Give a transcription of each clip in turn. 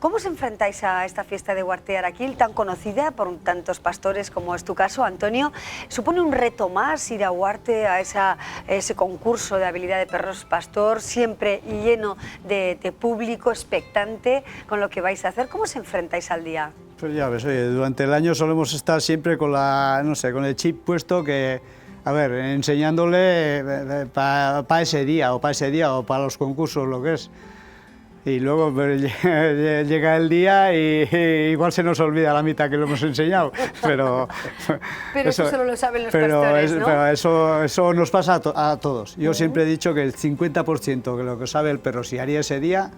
¿Cómo os enfrentáis a esta fiesta de Huarte Araquil, tan conocida por tantos pastores como es tu caso, Antonio? ¿Supone un reto más ir a Huarte, a ese concurso de habilidad de perros pastor, siempre lleno de público expectante con lo que vais a hacer? ¿Cómo os enfrentáis al día? Pues ya ves, oye, durante el año solemos estar siempre con con el chip puesto que, a ver, enseñándole para ese día o para los concursos, lo que es. Y luego llega el día y igual se nos olvida la mitad que lo hemos enseñado, pero eso solo lo saben los pastores, ¿no? Pero eso nos pasa a todos. Yo siempre he dicho que el 50% de lo que sabe el perro, si haría ese día,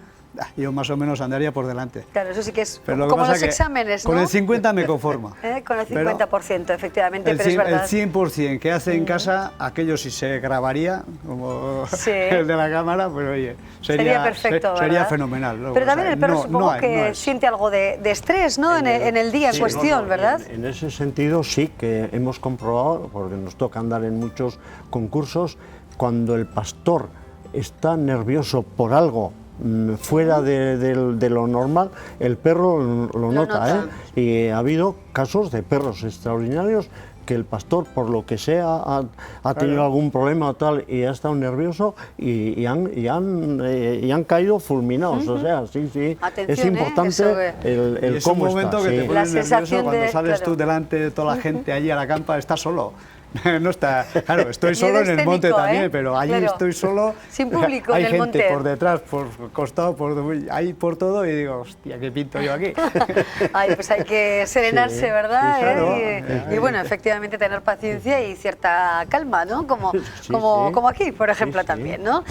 yo más o menos andaría por delante. Claro, eso sí que es como los exámenes, ¿no? Con el 50 me conformo. Con el 50%, efectivamente, pero es verdad. El 100% que hace en casa, aquello si se grabaría, como el de la cámara, pues oye, sería perfecto, sería fenomenal. ¿No? Pero también el perro supongo que siente algo de estrés, ¿no? En el día en cuestión, ¿verdad? En ese sentido sí que hemos comprobado, porque nos toca andar en muchos concursos, cuando el pastor está nervioso por algo fuera de lo normal, el perro lo nota. Y ha habido casos de perros extraordinarios que el pastor, por lo que sea, ha tenido algún problema o tal y ha estado nervioso y han caído fulminados. O sea, sí, atención, es importante el cómo momento está. Que te pones nervioso cuando sales claro. tú delante de toda la gente allí a la campa, estás solo. No está, claro, estoy solo en el monte también, pero allí estoy solo. Sin público hay en el gente monte. Por detrás, por costado, ahí por todo, y digo, hostia, ¿qué pinto yo aquí? Ay, pues hay que serenarse, ¿verdad? Sí, claro. Y bueno, efectivamente tener paciencia y cierta calma, ¿no? Como aquí, por ejemplo, también, ¿no?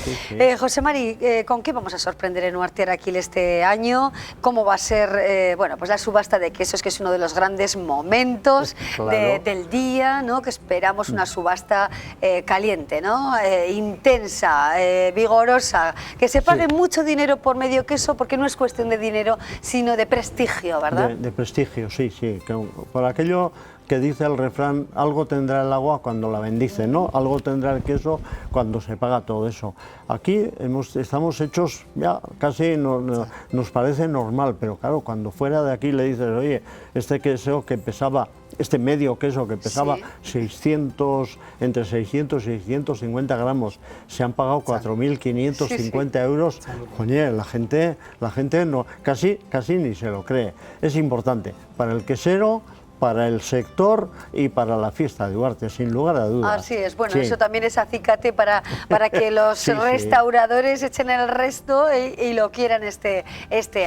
José Mari, ¿con qué vamos a sorprender en Huarte Araquil este año? ¿Cómo va a ser, bueno, pues la subasta de quesos, que es uno de los grandes momentos del día, ¿no? Que esperamos una subasta caliente, ¿no? Intensa, vigorosa, que se pague mucho dinero por medio queso, porque no es cuestión de dinero, sino de prestigio, ¿verdad? De prestigio, sí. Por aquello que dice el refrán, algo tendrá el agua cuando la bendice, ¿no? Algo tendrá el queso cuando se paga todo eso. Aquí estamos hechos, ya casi nos parece normal, pero claro, cuando fuera de aquí le dices, oye, este queso que pesaba, este medio queso que pesaba 600, entre 600 y 650 gramos, se han pagado 4.550 euros, oye, la gente no, casi ni se lo cree. Es importante para el quesero, para el sector y para la fiesta de Huarte, sin lugar a dudas. Así es, bueno, eso también es acicate para que los restauradores echen el resto y lo quieran este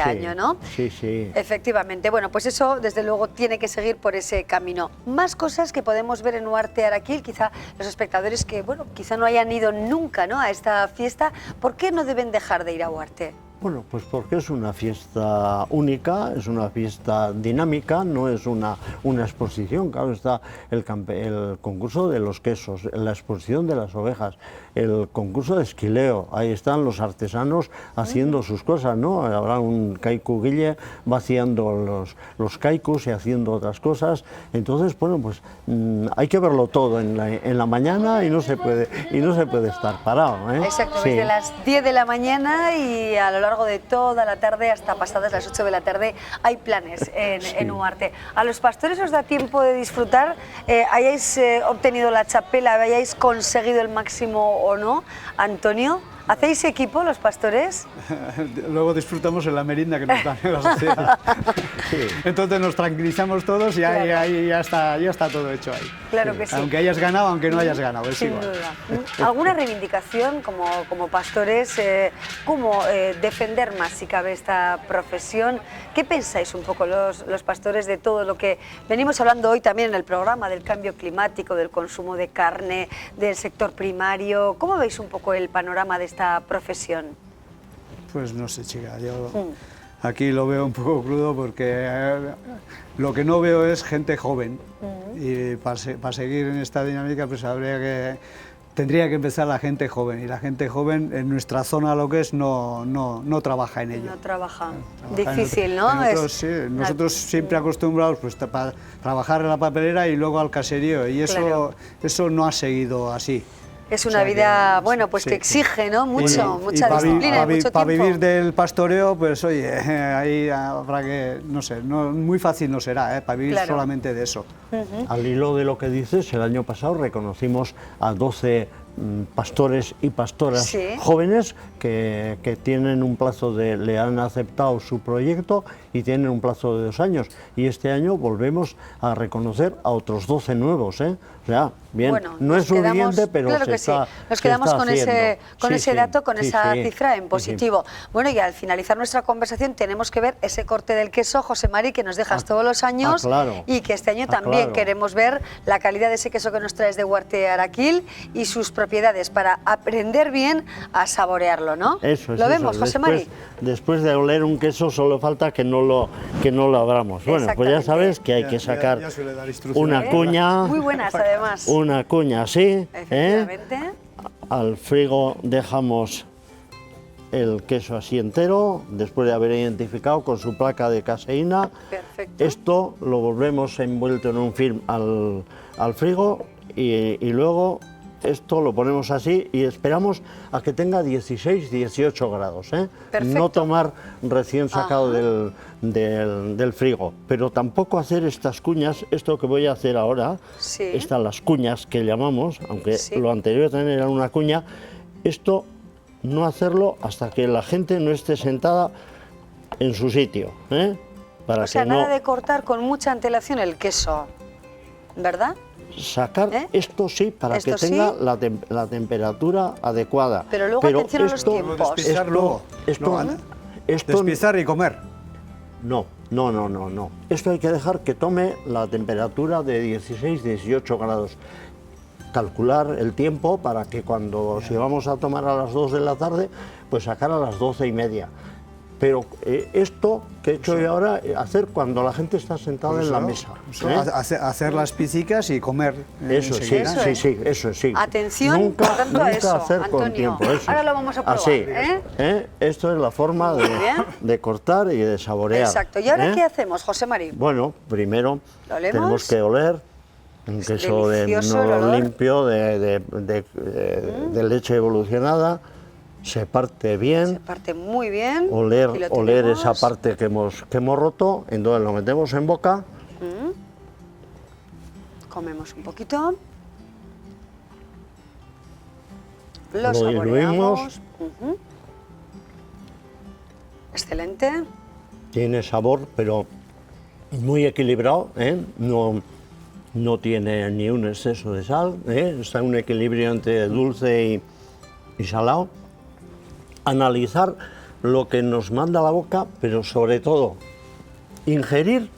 año, ¿no? Sí. Efectivamente, bueno, pues eso desde luego tiene que seguir por ese camino. Más cosas que podemos ver en Huarte Araquil, quizá los espectadores que, bueno, quizá no hayan ido nunca, ¿no?, a esta fiesta, ¿por qué no deben dejar de ir a Huarte? Bueno, pues porque es una fiesta única, es una fiesta dinámica, no es una exposición. Claro, está el concurso de los quesos, la exposición de las ovejas, el concurso de esquileo, ahí están los artesanos haciendo sus cosas, ¿no? Habrá un kaiku Guille vaciando los kaikus y haciendo otras cosas. Entonces, bueno, pues hay que verlo todo en la mañana y no se puede estar parado, ¿eh? Exacto, desde las 10 de la mañana y a lo largo de toda la tarde hasta pasadas las 8 de la tarde hay planes en Huarte. ¿A los pastores os da tiempo de disfrutar? ¿Hayáis obtenido la chapela, hayáis conseguido el máximo o no? Antonio, ¿hacéis equipo los pastores? Luego disfrutamos en la merienda que nos dan en la sociedad. Entonces nos tranquilizamos todos y ahí ya está todo hecho ahí. Claro que sí. Aunque hayas ganado, aunque no hayas ganado, es igual. Sin duda. ¿Alguna reivindicación como pastores? ¿Cómo defender más, si cabe, esta profesión? ¿Qué pensáis un poco los pastores de todo lo que venimos hablando hoy también en el programa, del cambio climático, del consumo de carne, del sector primario? ¿Cómo veis un poco el panorama de esta profesión? Pues no sé, chica, yo aquí lo veo un poco crudo porque lo que no veo es gente joven y para seguir en esta dinámica pues tendría que empezar la gente joven, y la gente joven en nuestra zona lo que es no trabaja en ello. No trabaja. Difícil, ¿no? Nosotros siempre acostumbrados pues trabajar en la papelera y luego al caserío, y eso no ha seguido así. Es una O sea vida, que, bueno, pues sí, que exige, ¿no? Mucho, mucha disciplina y mucho para tiempo. vivir del pastoreo, pues oye, ahí habrá que, no sé, muy fácil no será, para vivir Claro. solamente de eso. Al hilo de lo que dices, el año pasado reconocimos a 12 pastores y pastoras Sí. jóvenes que tienen un plazo le han aceptado su proyecto y tienen un plazo de 2 años. Y este año volvemos a reconocer a otros 12 nuevos, ¿eh? O sea, bien, Bueno, no es nos quedamos- suficiente, pero claro se que sí. está Nos se quedamos está con ese, haciendo. con Sí, ese sí, dato, con sí, esa sí. cifra en Sí, sí. positivo. Bueno, y al finalizar nuestra conversación tenemos que ver ese corte del queso, José Mari, que nos dejas todos los años claro. y que este año también Claro. queremos ver la calidad de ese queso que nos traes de Huarte Araquil y sus propiedades para aprender bien a saborearlo, ¿no? Eso es ¿Lo eso. vemos, José Mari? Después de oler un queso solo falta que no lo abramos. Bueno, pues ya Exactamente. sabes que hay Ya- que ya- sacar ya suele dar instrucciones. una cuña, Muy buenas, además. una cuña así, Efectivamente. Al frigo dejamos el queso así entero, después de haber identificado con su placa de caseína. Perfecto. Esto lo volvemos envuelto en un film al frigo y luego esto lo ponemos así y esperamos a que tenga 16, 18 grados. Perfecto. No tomar recién sacado del frigo, pero tampoco hacer estas cuñas, esto que voy a hacer ahora, Sí. estas las cuñas que llamamos, aunque Sí. lo anterior también era una cuña, esto no hacerlo hasta que la gente no esté sentada en su sitio, para O sea, que no nada de cortar con mucha antelación el queso, ¿verdad? sacar esto sí para Esto que tenga sí. la temperatura adecuada. Pero luego atención a los esto- tiempos. Despistar luego. esto, No, esto despistar y comer. no. Esto hay que dejar que tome la temperatura de 16, 18 grados. Calcular el tiempo para que si vamos a tomar a las 2 de la tarde, pues sacar a las 12:30. Pero esto que he hecho yo ahora, hacer cuando la gente está sentada en la mesa. Eso, hacer las pisicas y comer. Eso sí, enseguida. Eso es. eso sí. Atención, nunca, por tanto, a nunca eso, hacer con Antonio. tiempo. Eso. Ahora lo vamos a probar, Así, ¿eh? Esto es la forma Muy bien. de cortar y de saborear. Exacto. ¿Y ahora ¿eh? qué hacemos, José Mari? Bueno, primero ¿Lo olemos? tenemos que oler un Es queso delicioso el no olor. limpio, de leche evolucionada. Se parte Se bien. parte muy bien. Oler, Aquí lo oler tenemos. esa parte que hemos roto, entonces lo metemos en boca. Comemos un poquito. Lo Lo saboreamos. diluimos. Ujú. Excelente. Tiene sabor, pero muy equilibrado, no tiene ni un exceso de sal, está en un equilibrio entre dulce y salado. Analizar lo que nos manda la boca, pero sobre todo ingerir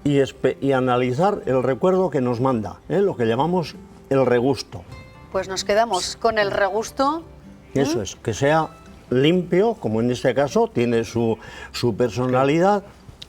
y analizar el recuerdo que nos manda, lo que llamamos el regusto. Pues nos quedamos con el regusto. Eso es, que sea limpio, como en este caso, tiene su personalidad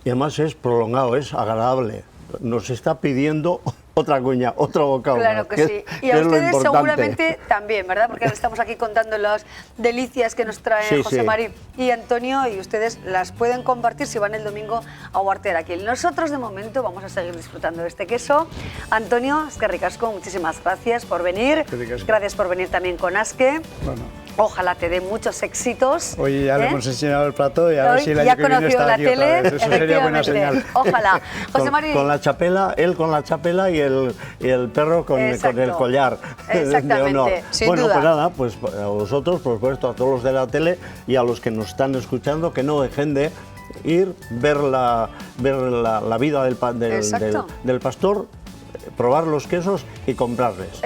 y además es prolongado, es agradable. Nos está pidiendo otra cuña, otro bocado. Claro más, que sí. Y a es lo ustedes importante. seguramente también, ¿verdad? Porque estamos aquí contando las delicias que nos trae Sí, José sí. Mari y Antonio y ustedes las pueden compartir si van el domingo a Huarte Araquil. Nosotros de momento vamos a seguir disfrutando de este queso. Antonio, es que ricasco, muchísimas gracias por venir. Que ricasco. Gracias por venir también con Aske. Bueno, Ojalá te dé muchos éxitos. hoy ya le hemos enseñado el plato y a ver Hoy si el ya año ha que viene conocido está la aquí otra tele, vez. Eso sería buena efectivamente. señal. Ojalá. José Mari. Con la chapela, él con la chapela y el perro con el Exacto. collar de Exactamente, honor. sin Bueno, duda. pues nada, pues a vosotros, por supuesto, a todos los de la tele y a los que nos están escuchando, que no dejen de ir, ver la vida del Exacto. pastor, probar los quesos y comprarles.